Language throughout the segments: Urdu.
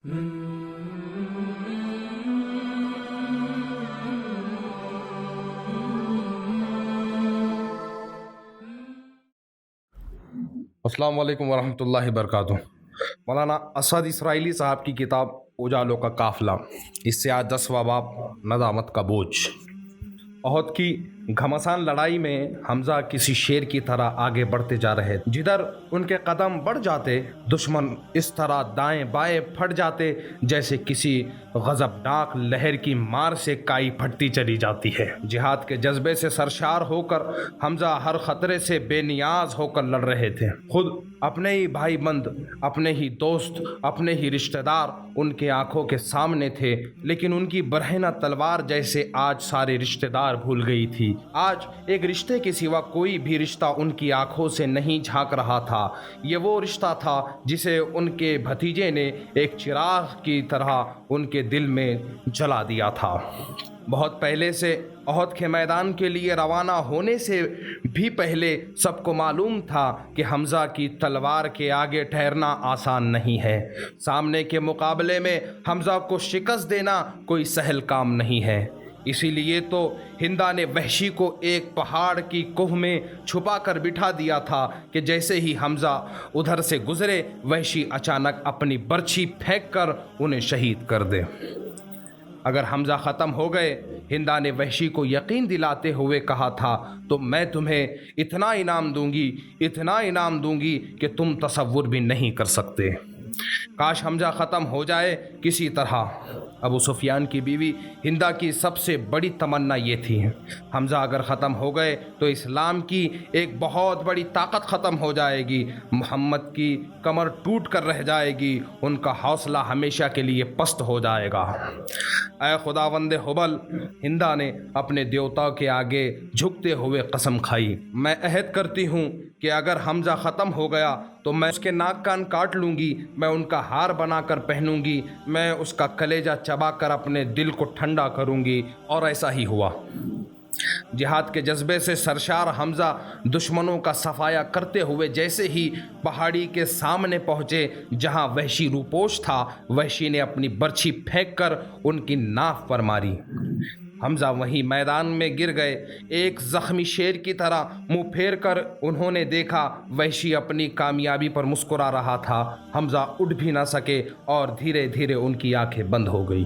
السلام علیکم ورحمۃ اللہ وبرکاتہ۔ مولانا اسد اسرائیلی صاحب کی کتاب اجالوں کا قافلہ، اس سے آج 10واں باب ندامت کا بوجھ۔ احد کی گھمسان لڑائی میں حمزہ کسی شیر کی طرح آگے بڑھتے جا رہے تھے۔ جدھر ان کے قدم بڑھ جاتے دشمن اس طرح دائیں بائیں پھٹ جاتے جیسے کسی غضبناک لہر کی مار سے کائی پھٹتی چلی جاتی ہے۔ جہاد کے جذبے سے سرشار ہو کر حمزہ ہر خطرے سے بے نیاز ہو کر لڑ رہے تھے۔ خود اپنے ہی بھائی بند، اپنے ہی دوست، اپنے ہی رشتہ دار ان کے آنکھوں کے سامنے تھے، لیکن ان کی برہنہ تلوار جیسے آج سارے رشتہ دار بھول گئی تھی۔ آج ایک رشتے کے سوا کوئی بھی رشتہ ان کی آنکھوں سے نہیں جھانک رہا تھا۔ یہ وہ رشتہ تھا جسے ان کے بھتیجے نے ایک چراغ کی طرح ان کے دل میں جلا دیا تھا۔ بہت پہلے سے احد کے میدان کے لیے روانہ ہونے سے بھی پہلے سب کو معلوم تھا کہ حمزہ کی تلوار کے آگے ٹھہرنا آسان نہیں ہے۔ سامنے کے مقابلے میں حمزہ کو شکست دینا کوئی سہل کام نہیں ہے۔ اسی لیے تو ہندا نے وحشی کو ایک پہاڑ کی کوہ میں چھپا کر بٹھا دیا تھا کہ جیسے ہی حمزہ ادھر سے گزرے وحشی اچانک اپنی برچھی پھینک کر انہیں شہید کر دے۔ اگر حمزہ ختم ہو گئے، ہندا نے وحشی کو یقین دلاتے ہوئے کہا تھا، تو میں تمہیں اتنا انعام دوں گی کہ تم تصور بھی نہیں کر سکتے۔ کاش حمزہ ختم ہو جائے کسی طرح۔ ابو سفیان کی بیوی ہندا کی سب سے بڑی تمنا یہ تھی، حمزہ اگر ختم ہو گئے تو اسلام کی ایک بہت بڑی طاقت ختم ہو جائے گی، محمد کی کمر ٹوٹ کر رہ جائے گی، ان کا حوصلہ ہمیشہ کے لیے پست ہو جائے گا۔ اے خداوند حبل، ہندا نے اپنے دیوتا کے آگے جھکتے ہوئے قسم کھائی، میں عہد کرتی ہوں کہ اگر حمزہ ختم ہو گیا تو میں اس کے ناک کان کاٹ لوں گی، میں ان کا ہار بنا کر پہنوں گی، میں اس کا کلیجہ چبا کر اپنے دل کو ٹھنڈا کروں گی۔ اور ایسا ہی ہوا۔ جہاد کے جذبے سے سرشار حمزہ دشمنوں کا صفایا کرتے ہوئے جیسے ہی پہاڑی کے سامنے پہنچے جہاں وحشی روپوش تھا، وحشی نے اپنی برچھی پھینک کر ان کی ناف پر ماری۔ حمزہ وہیں میدان میں گر گئے۔ ایک زخمی شیر کی طرح منہ پھیر کر انہوں نے دیکھا وحشی اپنی کامیابی پر مسکرا رہا تھا۔ حمزہ اٹھ بھی نہ سکے اور دھیرے دھیرے ان کی آنکھیں بند ہو گئی۔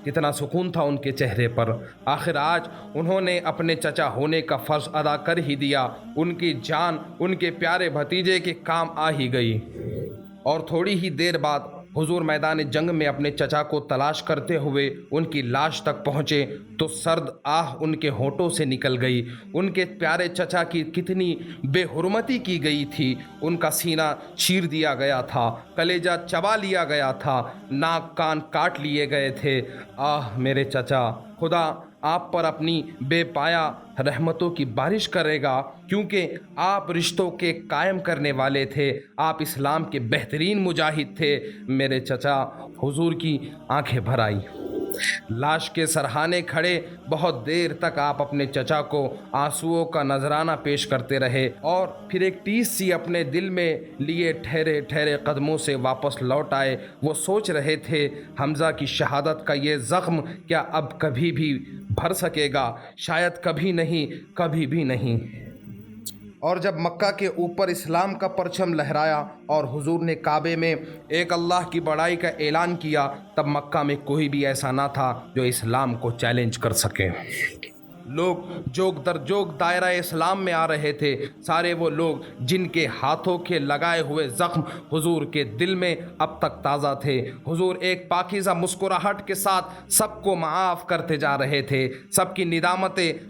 کتنا سکون تھا ان کے چہرے پر۔ آخر آج انہوں نے اپنے چچا ہونے کا فرض ادا کر ہی دیا۔ ان کی جان ان کے پیارے بھتیجے کے کام آ ہی گئی۔ اور تھوڑی ہی دیر بعد حضور میدان جنگ میں اپنے چچا کو تلاش کرتے ہوئے ان کی لاش تک پہنچے تو سرد آہ ان کے ہونٹوں سے نکل گئی۔ ان کے پیارے چچا کی کتنی بے حرمتی کی گئی تھی۔ ان کا سینہ چیر دیا گیا تھا، کلیجہ چبا لیا گیا تھا، ناک کان کاٹ لیے گئے تھے۔ آہ میرے چچا، خدا آپ پر اپنی بے پایا رحمتوں کی بارش کرے گا، کیونکہ آپ رشتوں کے قائم کرنے والے تھے، آپ اسلام کے بہترین مجاہد تھے۔ میرے چچا، حضور کی آنکھیں بھر آئی۔ لاش کے سرہانے کھڑے بہت دیر تک آپ اپنے چچا کو آنسوؤں کا نذرانہ پیش کرتے رہے اور پھر ایک ٹیس سی اپنے دل میں لیے ٹھہرے ٹھہرے قدموں سے واپس لوٹ آئے۔ وہ سوچ رہے تھے، حمزہ کی شہادت کا یہ زخم کیا اب کبھی بھی بھر سکے گا؟ شاید کبھی نہیں، کبھی بھی نہیں۔ اور جب مکہ کے اوپر اسلام کا پرچم لہرایا اور حضور نے کعبے میں ایک اللہ کی بڑائی کا اعلان کیا، تب مکہ میں کوئی بھی ایسا نہ تھا جو اسلام کو چیلنج کر سکے۔ لوگ جوگ در جوگ دائرہ اسلام میں آ رہے تھے، سارے وہ لوگ جن کے ہاتھوں کے لگائے ہوئے زخم حضور کے دل میں اب تک تازہ تھے۔ حضور ایک پاکیزہ مسکراہٹ کے ساتھ سب کو معاف کرتے جا رہے تھے، سب کی ندامتیں،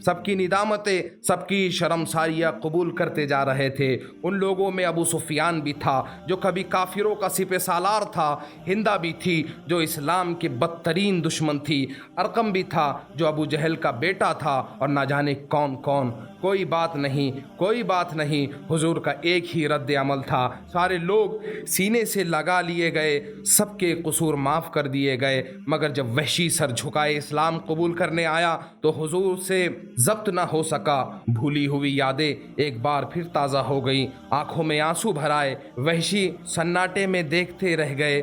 سب کی شرمساریاں قبول کرتے جا رہے تھے۔ ان لوگوں میں ابو سفیان بھی تھا جو کبھی کافروں کا سپہ سالار تھا، ہندا بھی تھی جو اسلام کی بدترین دشمن تھی، ارقم بھی تھا جو ابو جہل کا بیٹا تھا، اور نہ جانے کون کون۔ کوئی بات نہیں، حضور کا ایک ہی رد عمل تھا۔ سارے لوگ سینے سے لگا لیے گئے، سب کے قصور معاف کر دیے گئے، مگر جب وحشی سر جھکائے اسلام قبول کرنے آیا تو حضور سے ضبط نہ ہو سکا۔ بھولی ہوئی یادیں ایک بار پھر تازہ ہو گئیں، آنکھوں میں آنسو بھر آئے۔ وحشی سناٹے میں دیکھتے رہ گئے۔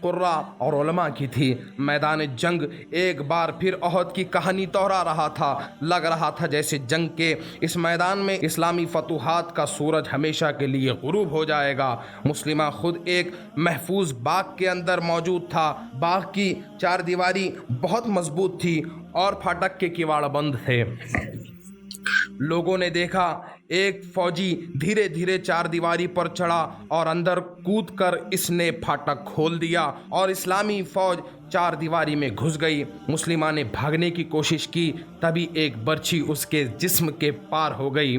قرا اور علماء کی تھی۔ میدان جنگ ایک بار پھر احد کی کہانی دوہرا رہا تھا۔ لگ رہا تھا جیسے جنگ کے اس میدان میں اسلامی فتوحات کا سورج ہمیشہ کے لیے غروب ہو جائے گا۔ مسلمہ خود ایک محفوظ باغ کے اندر موجود تھا۔ باغ کی چار دیواری بہت مضبوط تھی اور پھاٹک کے کواڑ بند تھے۔ لوگوں نے دیکھا ایک فوجی دھیرے دھیرے چار دیواری پر چڑھا اور اندر کود کر اس نے پھاٹک کھول دیا اور اسلامی فوج چار دیواری میں گھس گئی۔ مسلمہ نے بھاگنے کی کوشش کی، تبھی ایک برچھی اس کے جسم کے پار ہو گئی۔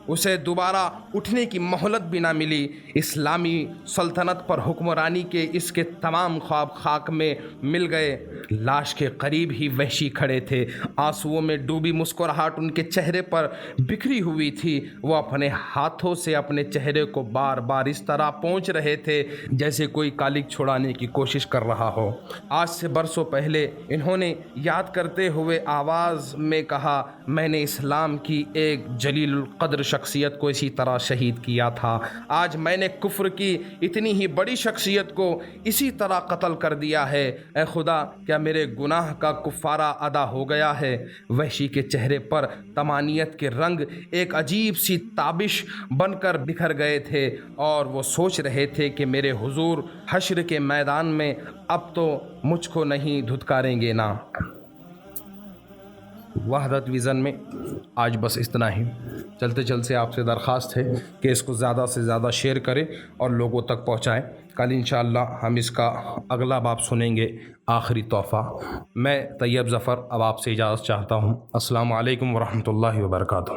اسے دوبارہ اٹھنے کی مہلت بھی نہ ملی۔ اسلامی سلطنت پر حکمرانی کے اس کے تمام خواب خاک میں مل گئے۔ لاش کے قریب ہی وحشی کھڑے تھے، آنسوؤں میں ڈوبی مسکراہٹ ان کے چہرے پر بکھری ہوئی تھی۔ وہ اپنے ہاتھوں سے اپنے چہرے کو بار بار اس طرح پونچھ رہے تھے جیسے کوئی کالک چھڑانے کی کوشش کر رہا ہو۔ آج سے برسوں پہلے انہوں نے یاد کرتے ہوئے آواز میں کہا، میں نے اسلام کی ایک جلیل القدر شخصیت کو اسی طرح شہید کیا تھا۔ آج میں نے کفر کی اتنی ہی بڑی شخصیت کو اسی طرح قتل کر دیا ہے۔ اے خدا، کیا میرے گناہ کا کفارہ ادا ہو گیا ہے؟ وحشی کے چہرے پر طمانینت کے رنگ ایک عجیب سی تابش بن کر بکھر گئے تھے اور وہ سوچ رہے تھے کہ میرے حضور حشر کے میدان میں اب تو مجھ کو نہیں دھتکاریں گے نا۔ وحدت ویژن میں آج بس اتنا ہی۔ چلتے چلتے آپ سے درخواست ہے کہ اس کو زیادہ سے زیادہ شیئر کریں اور لوگوں تک پہنچائیں۔ کل انشاءاللہ ہم اس کا اگلا باب سنیں گے، آخری تحفہ۔ میں طیب ظفر اب آپ سے اجازت چاہتا ہوں۔ السلام علیکم ورحمۃ اللہ وبرکاتہ۔